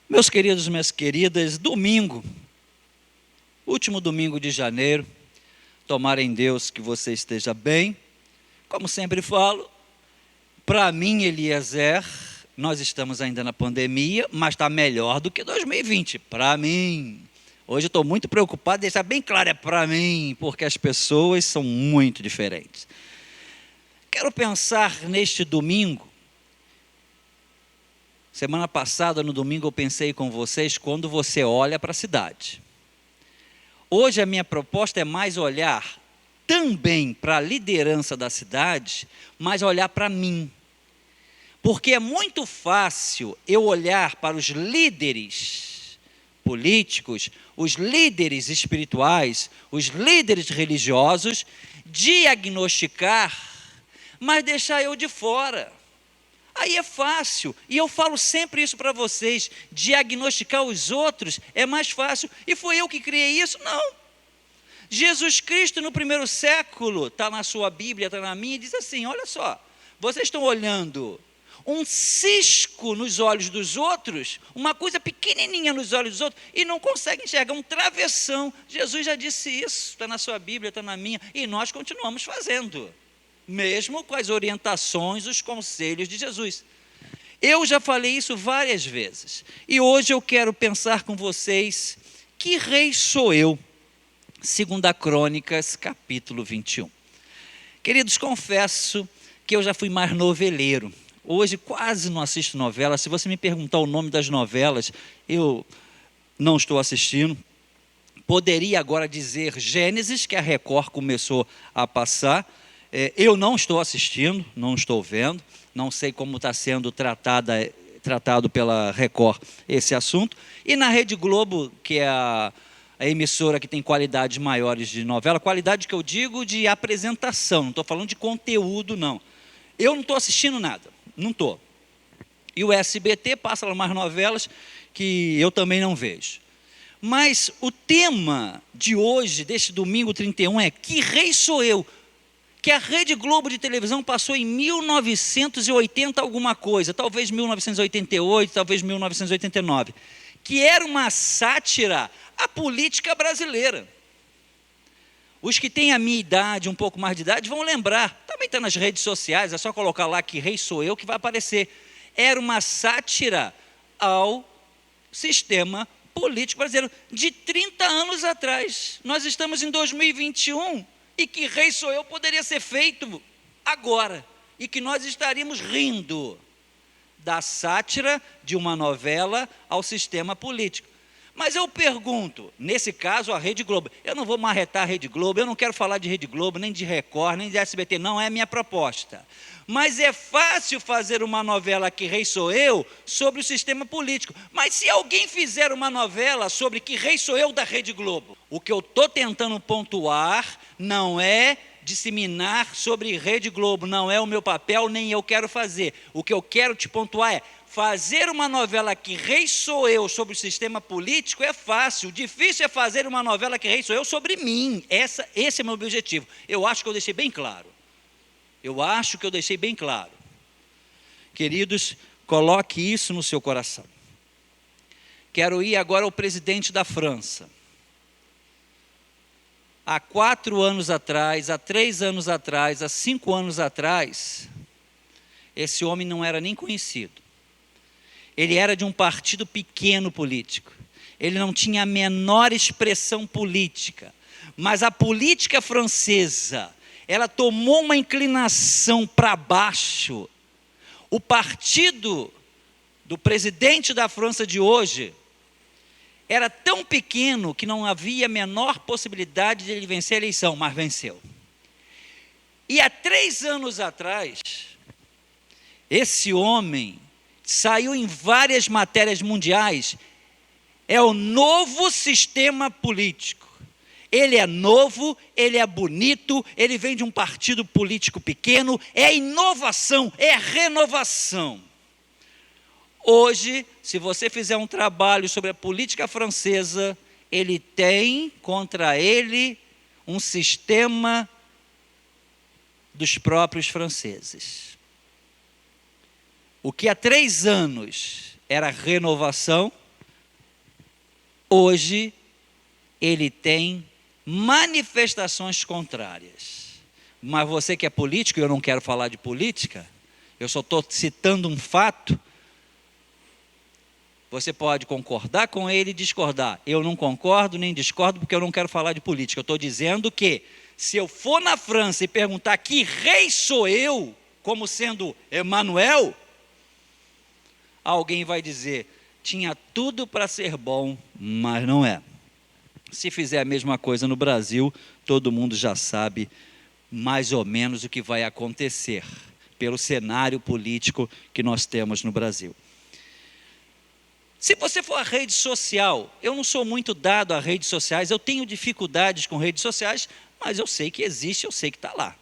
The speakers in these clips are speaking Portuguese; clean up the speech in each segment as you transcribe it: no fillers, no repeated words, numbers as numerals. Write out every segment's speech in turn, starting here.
Meus queridos, minhas queridas, domingo, último domingo de janeiro, tomara em Deus que você esteja bem. Como sempre falo, para mim, Eliezer, nós estamos ainda na pandemia, mas está melhor do que 2020, para mim. Hoje eu estou muito preocupado, deixar bem claro, é para mim, porque as pessoas são muito diferentes. Quero pensar neste domingo. Semana passada, no domingo, eu pensei com vocês quando você olha para a cidade. Hoje a minha proposta é mais olhar também para a liderança da cidade, mas olhar para mim. Porque é muito fácil eu olhar para os líderes políticos, os líderes espirituais, os líderes religiosos, diagnosticar, mas deixar eu de fora. Aí é fácil, e eu falo sempre isso para vocês, diagnosticar os outros é mais fácil, e foi eu que criei isso? Não. Jesus Cristo no primeiro século, está na sua Bíblia, está na minha, diz assim, olha só, vocês estão olhando um cisco nos olhos dos outros, uma coisa pequenininha nos olhos dos outros, e não conseguem enxergar um travessão. Jesus já disse isso, está na sua Bíblia, está na minha, e nós continuamos fazendo. Mesmo com as orientações, os conselhos de Jesus. Eu já falei isso várias vezes, e hoje eu quero pensar com vocês, que rei sou eu? 2 Crônicas, capítulo 21. Queridos, confesso que eu já fui mais noveleiro. Hoje quase não assisto novela. Se você me perguntar o nome das novelas, eu não estou assistindo. Poderia agora dizer Gênesis, que a Record começou a passar. Eu não estou assistindo, não estou vendo, não sei como está sendo tratado pela Record esse assunto. E na Rede Globo, que é a emissora que tem qualidades maiores de novela, qualidade que eu digo de apresentação, não estou falando de conteúdo, não. Eu não estou assistindo nada, não estou. E o SBT passa umas novelas que eu também não vejo. Mas o tema de hoje, deste domingo 31, é: que rei sou eu? Que a Rede Globo de televisão passou em 1980 alguma coisa, talvez 1988, talvez 1989, que era uma sátira à política brasileira. Os que têm a minha idade, um pouco mais de idade, vão lembrar, também está nas redes sociais, é só colocar lá que rei sou eu que vai aparecer. Era uma sátira ao sistema político brasileiro de 30 anos atrás. Nós estamos em 2021. E que rei sou eu poderia ser feito agora, e que nós estaríamos rindo da sátira de uma novela ao sistema político. Mas eu pergunto, nesse caso a Rede Globo, eu não vou marretar a Rede Globo, eu não quero falar de Rede Globo, nem de Record, nem de SBT, não é a minha proposta. Mas é fácil fazer uma novela Que Rei Sou Eu sobre o sistema político. Mas se alguém fizer uma novela sobre Que Rei Sou Eu da Rede Globo, o que eu estou tentando pontuar não é disseminar sobre Rede Globo, não é o meu papel, nem eu quero fazer. O que eu quero te pontuar é: fazer uma novela Que Rei Sou Eu sobre o sistema político é fácil, o difícil é fazer uma novela Que Rei Sou Eu sobre mim. Esse é o meu objetivo. Eu acho que eu deixei bem claro. Queridos, coloque isso no seu coração. Quero ir agora ao presidente da França. Há 4 anos atrás, há 3 anos atrás, há 5 anos atrás, esse homem não era nem conhecido. Ele era de um partido pequeno político. Ele não tinha a menor expressão política. Mas a política francesa, ela tomou uma inclinação para baixo. O partido do presidente da França de hoje era tão pequeno que não havia a menor possibilidade de ele vencer a eleição, mas venceu. E há 3 anos atrás, esse homem saiu em várias matérias mundiais. É o novo sistema político. Ele é novo, ele é bonito, ele vem de um partido político pequeno, é inovação, é renovação. Hoje, se você fizer um trabalho sobre a política francesa, ele tem contra ele um sistema dos próprios franceses. O que há 3 anos era renovação, Hoje, ele tem manifestações contrárias. Mas você que é político, eu não quero falar de política, eu só estou citando um fato. Você pode concordar com ele e discordar. Eu não concordo nem discordo porque eu não quero falar de política. Eu estou dizendo que se eu for na França e perguntar que rei sou eu, como sendo Emanuel, alguém vai dizer, tinha tudo para ser bom, mas não é. Se fizer a mesma coisa no Brasil, todo mundo já sabe mais ou menos o que vai acontecer pelo cenário político que nós temos no Brasil. Se você for à rede social, eu não sou muito dado a redes sociais, eu tenho dificuldades com redes sociais, mas eu sei que existe, eu sei que está lá.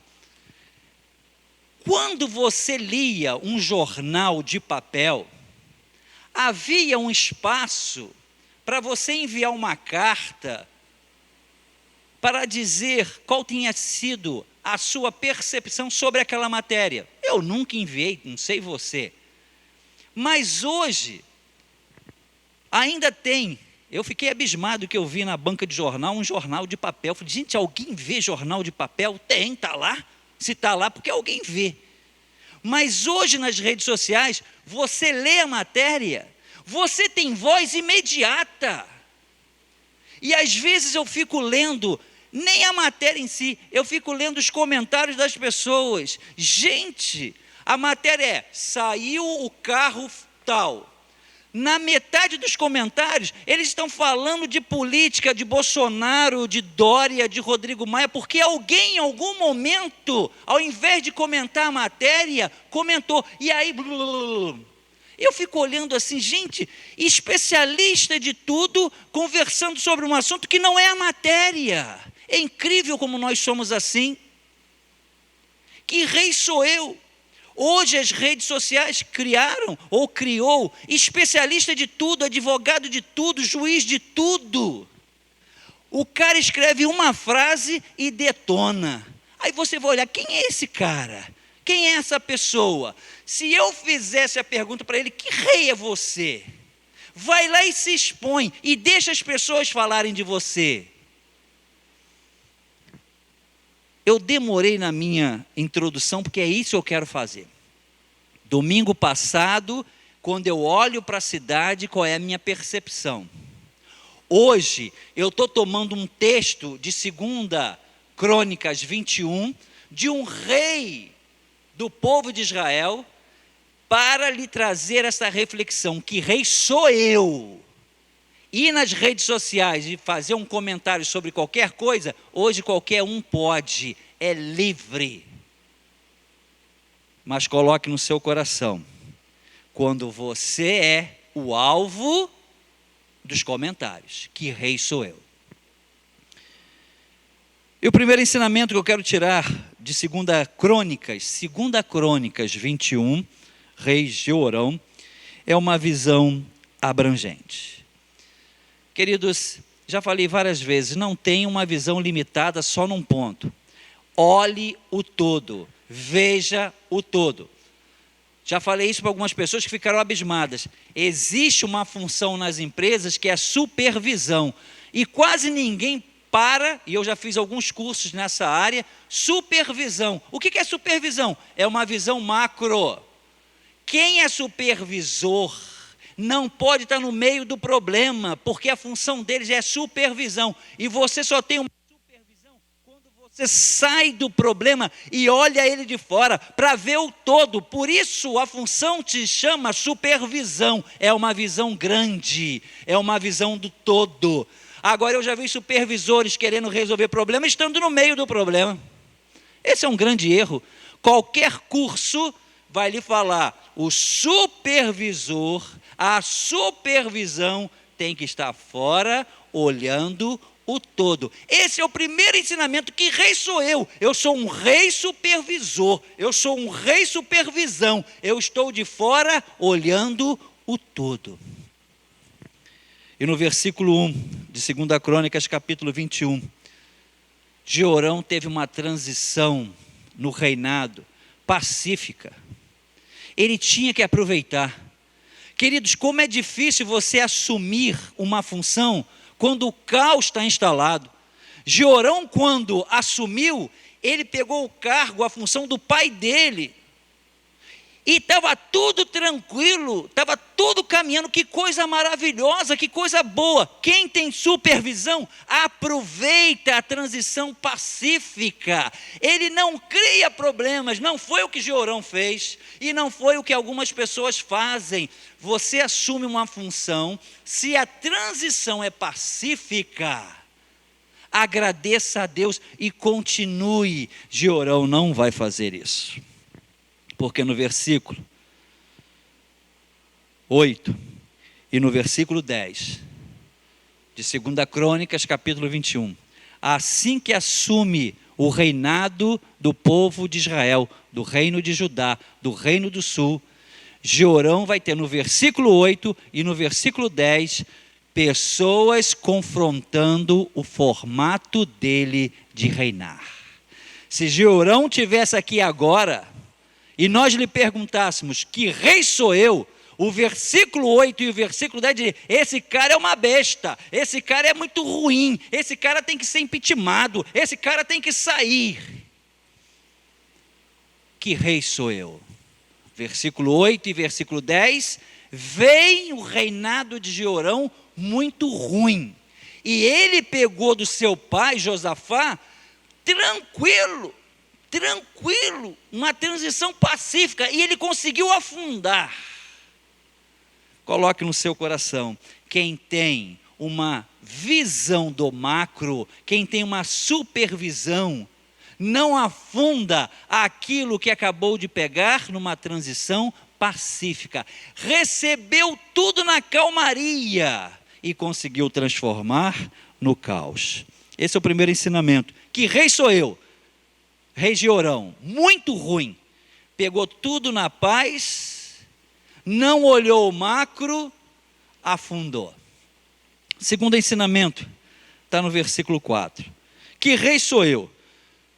Quando você lia um jornal de papel, havia um espaço para você enviar uma carta para dizer qual tinha sido a sua percepção sobre aquela matéria. Eu nunca enviei, não sei você. Mas hoje, ainda tem. Eu fiquei abismado que eu vi na banca de jornal um jornal de papel. Eu falei, gente, alguém vê jornal de papel? Tem, está lá. Se está lá, porque alguém vê. Mas hoje nas redes sociais, você lê a matéria, você tem voz imediata. E às vezes eu fico lendo, nem a matéria em si, eu fico lendo os comentários das pessoas. Gente, a matéria é, saiu o carro tal. Na metade dos comentários, eles estão falando de política, de Bolsonaro, de Dória, de Rodrigo Maia, porque alguém em algum momento, ao invés de comentar a matéria, comentou. E aí, eu fico olhando assim, gente, especialista de tudo, conversando sobre um assunto que não é a matéria. É incrível como nós somos assim. Que rei sou eu? Hoje as redes sociais criaram, ou criou, especialista de tudo, advogado de tudo, juiz de tudo. O cara escreve uma frase e detona. Aí você vai olhar, quem é esse cara? Quem é essa pessoa? Se eu fizesse a pergunta para ele, que rei é você? Vai lá e se expõe, e deixa as pessoas falarem de você. Eu demorei na minha introdução, porque é isso que eu quero fazer. Domingo passado, quando eu olho para a cidade, qual é a minha percepção? Hoje, eu estou tomando um texto de 2 Crônicas 21, de um rei do povo de Israel, para lhe trazer essa reflexão, que rei sou eu? Ir nas redes sociais e fazer um comentário sobre qualquer coisa, hoje qualquer um pode, é livre. Mas coloque no seu coração, quando você é o alvo dos comentários, que rei sou eu? E o primeiro ensinamento que eu quero tirar de 2 Crônicas 21, rei Jeorão, é uma visão abrangente. Queridos, já falei várias vezes, não tem uma visão limitada só num ponto. Olhe o todo, veja o todo. Já falei isso para algumas pessoas que ficaram abismadas. Existe uma função nas empresas que é supervisão. E quase ninguém para, e eu já fiz alguns cursos nessa área, supervisão. O que é supervisão? É uma visão macro. Quem é supervisor não pode estar no meio do problema, porque a função deles é supervisão. E você só tem uma supervisão quando você sai do problema e olha ele de fora, para ver o todo. Por isso a função te chama supervisão. É uma visão grande, é uma visão do todo. Agora eu já vi supervisores querendo resolver problema, estando no meio do problema. Esse é um grande erro. Qualquer curso vai lhe falar, o supervisor, a supervisão tem que estar fora, olhando o todo. Esse é o primeiro ensinamento, que rei sou eu? Eu sou um rei supervisor, eu sou um rei supervisão, eu estou de fora, olhando o todo. E no versículo 1 de 2 Crônicas, capítulo 21, Jeorão teve uma transição no reinado pacífica. Ele tinha que aproveitar. Queridos, como é difícil você assumir uma função quando o caos está instalado. Jeorão, quando assumiu, ele pegou o cargo, a função do pai dele. E estava tudo tranquilo, estava tudo caminhando, que coisa maravilhosa, que coisa boa. Quem tem supervisão, aproveita a transição pacífica. Ele não cria problemas, não foi o que Jeorão fez, e não foi o que algumas pessoas fazem. Você assume uma função, se a transição é pacífica, agradeça a Deus e continue. Jeorão não vai fazer isso. Porque no versículo 8 e no versículo 10 de 2 Crônicas, capítulo 21, assim que assume o reinado do povo de Israel, do reino de Judá, do reino do sul, Jeorão vai ter no versículo 8 e no versículo 10 pessoas confrontando o formato dele de reinar. Se Jeorão tivesse aqui agora e nós lhe perguntássemos, que rei sou eu? O versículo 8 e o versículo 10 diz, esse cara é uma besta, esse cara é muito ruim, esse cara tem que ser impeachmentado, esse cara tem que sair. Que rei sou eu? Versículo 8 e versículo 10, vem o reinado de Jeorão muito ruim, e ele pegou do seu pai, Josafá, tranquilo, uma transição pacífica, e ele conseguiu afundar. Coloque no seu coração, quem tem uma visão do macro, quem tem uma supervisão, não afunda aquilo que acabou de pegar numa transição pacífica. Recebeu tudo na calmaria e conseguiu transformar no caos. Esse é o primeiro ensinamento. Que rei sou eu? Rei Jeorão, muito ruim, pegou tudo na paz, não olhou o macro, afundou. Segundo ensinamento, está no versículo 4. Que rei sou eu?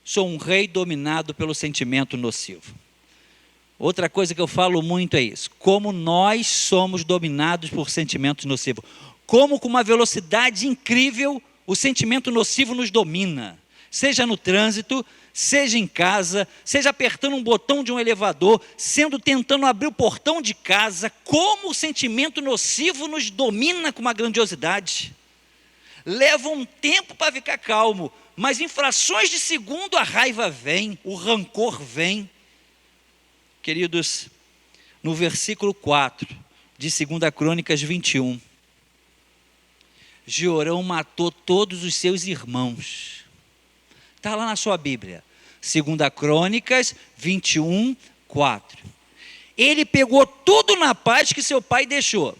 Sou um rei dominado pelo sentimento nocivo. Outra coisa que eu falo muito é isso, como nós somos dominados por sentimentos nocivos, como com uma velocidade incrível o sentimento nocivo nos domina, seja no trânsito, seja em casa, seja apertando um botão de um elevador, tentando abrir o portão de casa, como o sentimento nocivo nos domina com uma grandiosidade. Leva um tempo para ficar calmo, mas em frações de segundo a raiva vem, o rancor vem. Queridos, no versículo 4 de 2 Crônicas 21, Jeorão matou todos os seus irmãos. Está lá na sua Bíblia, 2 Crônicas 21, 4. Ele pegou tudo na paz que seu pai deixou.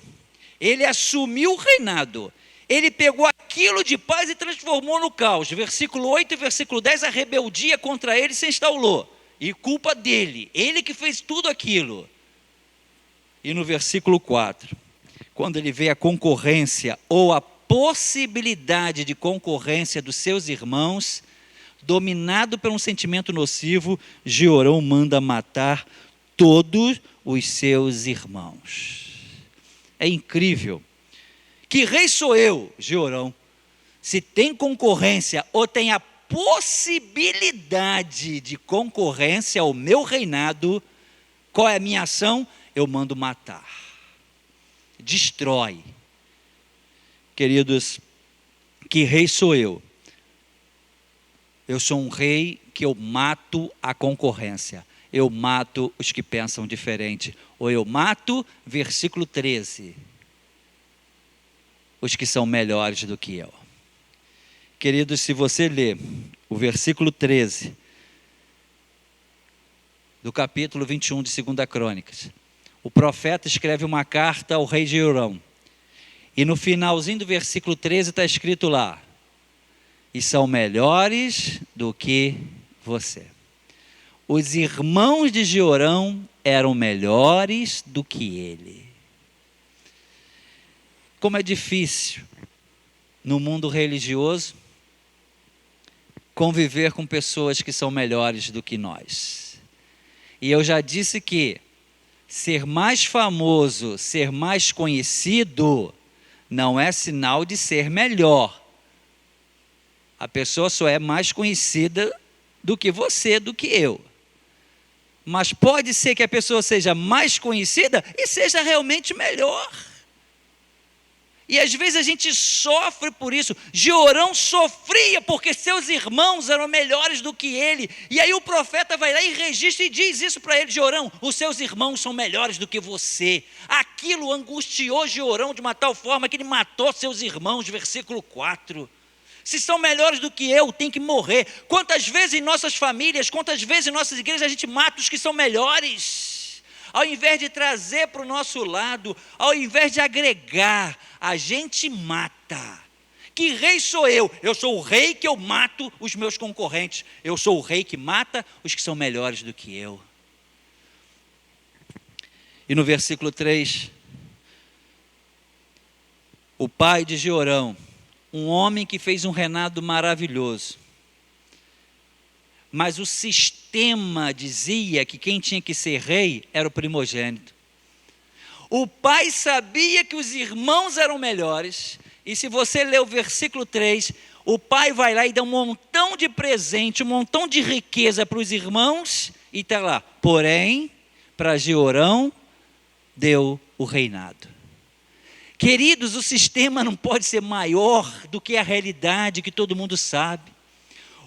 Ele assumiu o reinado. Ele pegou aquilo de paz e transformou no caos. Versículo 8 e versículo 10, a rebeldia contra ele se instaurou. E culpa dele, ele que fez tudo aquilo. E no versículo 4, quando ele vê a concorrência ou a possibilidade de concorrência dos seus irmãos, dominado por um sentimento nocivo, Jeorão manda matar todos os seus irmãos. É incrível. Que rei sou eu, Jeorão? Se tem concorrência ou tem a possibilidade de concorrência ao meu reinado, qual é a minha ação? Eu mando matar. Destrói. Queridos, que rei sou eu? Eu sou um rei que eu mato a concorrência. Eu mato os que pensam diferente. Ou eu mato, versículo 13, os que são melhores do que eu. Queridos, se você ler o versículo 13 do capítulo 21 de 2 Crônicas, o profeta escreve uma carta ao rei Jeorão. E no finalzinho do versículo 13 está escrito lá, e são melhores do que você. Os irmãos de Jeorão eram melhores do que ele. Como é difícil no mundo religioso conviver com pessoas que são melhores do que nós. E eu já disse que ser mais famoso, ser mais conhecido, não é sinal de ser melhor. A pessoa só é mais conhecida do que você, do que eu. Mas pode ser que a pessoa seja mais conhecida e seja realmente melhor. E às vezes a gente sofre por isso. Georão sofria porque seus irmãos eram melhores do que ele. E aí o profeta vai lá e registra e diz isso para ele: Georão, os seus irmãos são melhores do que você. Aquilo angustiou Georão de uma tal forma que ele matou seus irmãos, versículo 4. Se são melhores do que eu, tem que morrer. Quantas vezes em nossas famílias, quantas vezes em nossas igrejas a gente mata os que são melhores? Ao invés de trazer para o nosso lado, ao invés de agregar, a gente mata. Que rei sou eu? Eu sou o rei que eu mato os meus concorrentes. Eu sou o rei que mata os que são melhores do que eu. E no versículo 3, o pai de Georão, um homem que fez um reinado maravilhoso, mas o sistema dizia que quem tinha que ser rei era o primogênito. O pai sabia que os irmãos eram melhores, e se você ler o versículo 3, o pai vai lá e dá um montão de presente, um montão de riqueza para os irmãos, e está lá: porém, para Georão deu o reinado. Queridos, o sistema não pode ser maior do que a realidade que todo mundo sabe.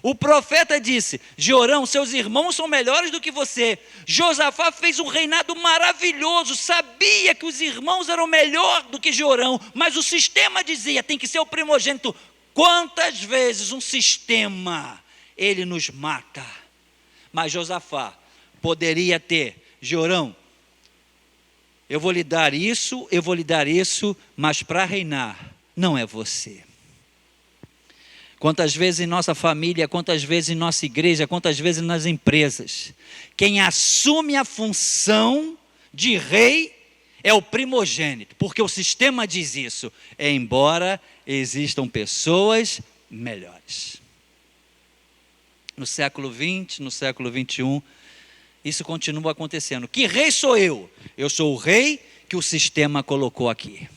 O profeta disse: Georão, seus irmãos são melhores do que você. Josafá fez um reinado maravilhoso, sabia que os irmãos eram melhor do que Georão, mas o sistema dizia: tem que ser o primogênito. Quantas vezes um sistema, ele nos mata? Mas Josafá poderia ter: Georão, eu vou lhe dar isso, mas para reinar, não é você. Quantas vezes em nossa família, quantas vezes em nossa igreja, quantas vezes nas empresas, quem assume a função de rei é o primogênito, porque o sistema diz isso, embora existam pessoas melhores. No século XX, no século XXI, isso continua acontecendo. Que rei sou eu? Eu sou o rei que o sistema colocou aqui.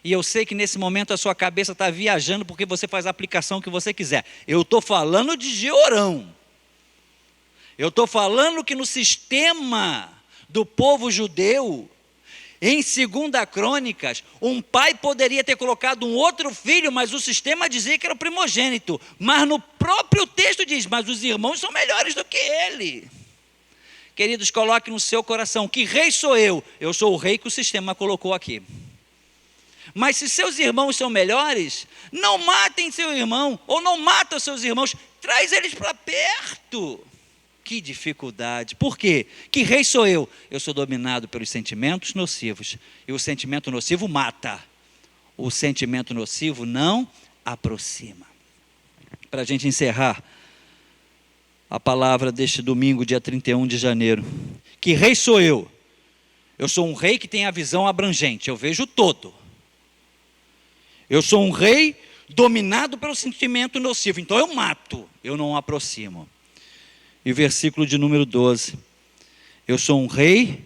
E eu sei que nesse momento a sua cabeça está viajando porque você faz a aplicação que você quiser. Eu estou falando de Georão. Eu estou falando que no sistema do povo judeu, em 2 Crônicas, um pai poderia ter colocado um outro filho, mas o sistema dizia que era o primogênito. Mas no próprio texto diz: mas os irmãos são melhores do que ele. Queridos, coloque no seu coração: que rei sou eu? Eu sou o rei que o sistema colocou aqui. Mas se seus irmãos são melhores, não matem seu irmão, ou não matem seus irmãos, traz eles para perto. Que dificuldade. Por quê? Que rei sou eu? Eu sou dominado pelos sentimentos nocivos, e o sentimento nocivo mata. O sentimento nocivo não aproxima. Para a gente encerrar a palavra deste domingo, dia 31 de janeiro. Que rei sou eu? Eu sou um rei que tem a visão abrangente, eu vejo todo. Eu sou um rei dominado pelo sentimento nocivo, então eu mato, eu não aproximo. E versículo de número 12. Eu sou um rei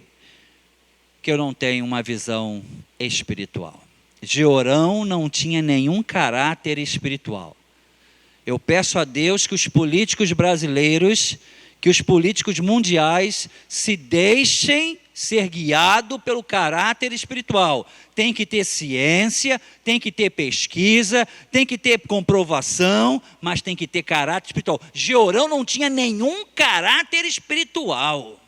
que eu não tenho uma visão espiritual. Georão não tinha nenhum caráter espiritual. Eu peço a Deus que os políticos brasileiros, que os políticos mundiais se deixem ser guiados pelo caráter espiritual. Tem que ter ciência, tem que ter pesquisa, tem que ter comprovação, mas tem que ter caráter espiritual. Georão não tinha nenhum caráter espiritual.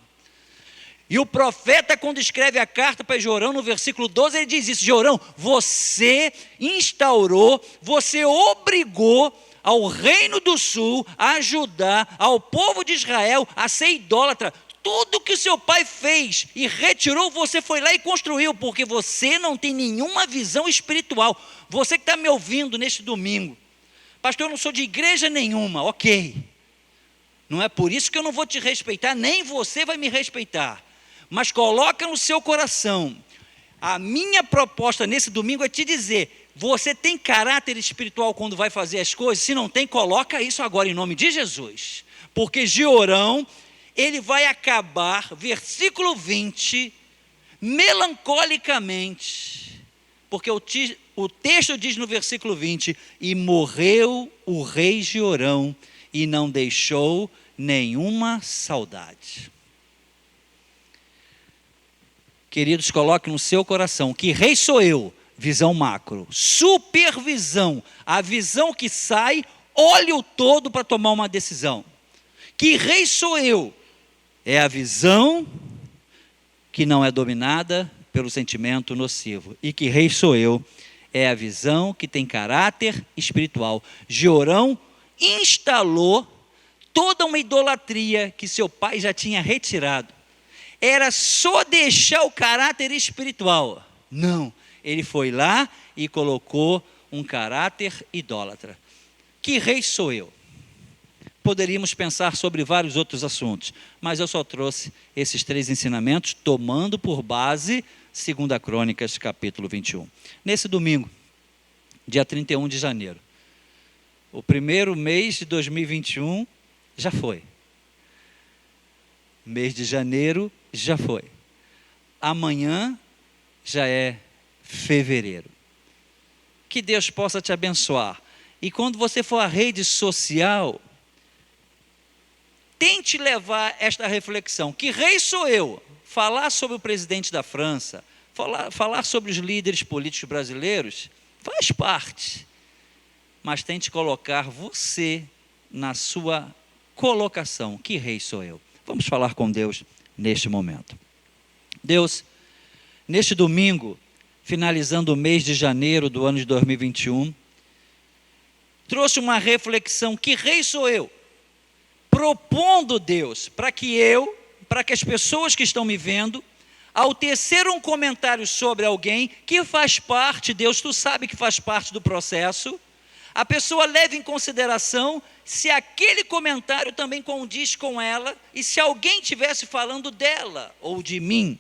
E o profeta, quando escreve a carta para Georão, no versículo 12, ele diz isso: Georão, você instaurou, você obrigou ao reino do sul a ajudar ao povo de Israel a ser idólatra. Tudo que seu pai fez e retirou, você foi lá e construiu, porque você não tem nenhuma visão espiritual. Você que está me ouvindo neste domingo: pastor, eu não sou de igreja nenhuma. Ok, não é por isso que eu não vou te respeitar, nem você vai me respeitar, mas coloca no seu coração: a minha proposta nesse domingo é te dizer: você tem caráter espiritual quando vai fazer as coisas? Se não tem, coloca isso agora em nome de Jesus. Porque Georão, ele vai acabar, versículo 20, melancolicamente, porque o texto diz no versículo 20: e morreu o rei Jeorão, e não deixou nenhuma saudade. Queridos, coloque no seu coração que rei sou eu, visão macro, supervisão, a visão que sai, olha o todo para tomar uma decisão. Que rei sou eu, é a visão que não é dominada pelo sentimento nocivo. E que rei sou eu, é a visão que tem caráter espiritual. Jeorão instalou toda uma idolatria que seu pai já tinha retirado. Era só deixar o caráter espiritual. Não, ele foi lá e colocou um caráter idólatra. Que rei sou eu? Poderíamos pensar sobre vários outros assuntos, mas eu só trouxe esses 3 ensinamentos, tomando por base 2 Crônicas, capítulo 21. Nesse domingo, dia 31 de janeiro, o primeiro mês de 2021 já foi. Mês de janeiro já foi. Amanhã já é fevereiro. Que Deus possa te abençoar. E quando você for à rede social, tente levar esta reflexão. Que rei sou eu? Falar sobre o presidente da França, falar sobre os líderes políticos brasileiros, faz parte. Mas tente colocar você na sua colocação. Que rei sou eu? Vamos falar com Deus neste momento. Deus, neste domingo, finalizando o mês de janeiro do ano de 2021, trouxe uma reflexão. Que rei sou eu? Propondo, Deus, para que as pessoas que estão me vendo, ao tecer um comentário sobre alguém que faz parte, Deus, tu sabe que faz parte do processo, a pessoa leve em consideração se aquele comentário também condiz com ela e se alguém estivesse falando dela ou de mim.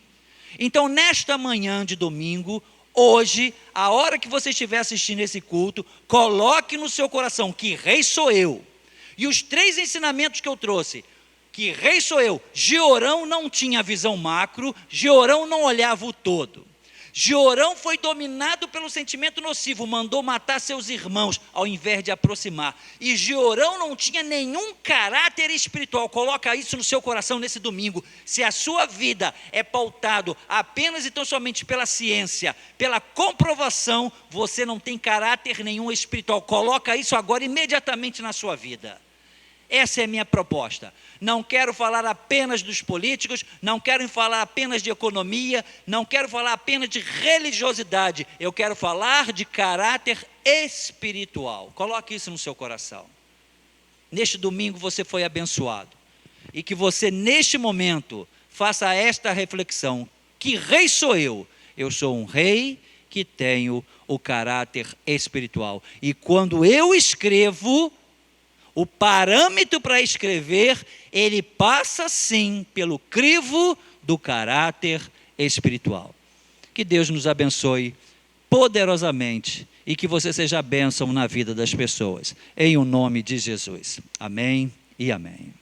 Então, nesta manhã de domingo, hoje, a hora que você estiver assistindo esse culto, coloque no seu coração: que rei sou eu. E os 3 ensinamentos que eu trouxe: que rei sou eu. Jeorão não tinha visão macro, Jeorão não olhava o todo. Jeorão foi dominado pelo sentimento nocivo, mandou matar seus irmãos ao invés de aproximar. E Jeorão não tinha nenhum caráter espiritual. Coloca isso no seu coração nesse domingo. Se a sua vida é pautado apenas e tão somente pela ciência, pela comprovação, você não tem caráter nenhum espiritual. Coloca isso agora imediatamente na sua vida. Essa é a minha proposta. Não quero falar apenas dos políticos, não quero falar apenas de economia, não quero falar apenas de religiosidade. Eu quero falar de caráter espiritual. Coloque isso no seu coração. Neste domingo você foi abençoado. E que você, neste momento, faça esta reflexão: que rei sou eu? Eu sou um rei que tenho o caráter espiritual. E quando eu escrevo, o parâmetro para escrever, ele passa sim pelo crivo do caráter espiritual. Que Deus nos abençoe poderosamente e que você seja bênção na vida das pessoas. Em o nome de Jesus. Amém e amém.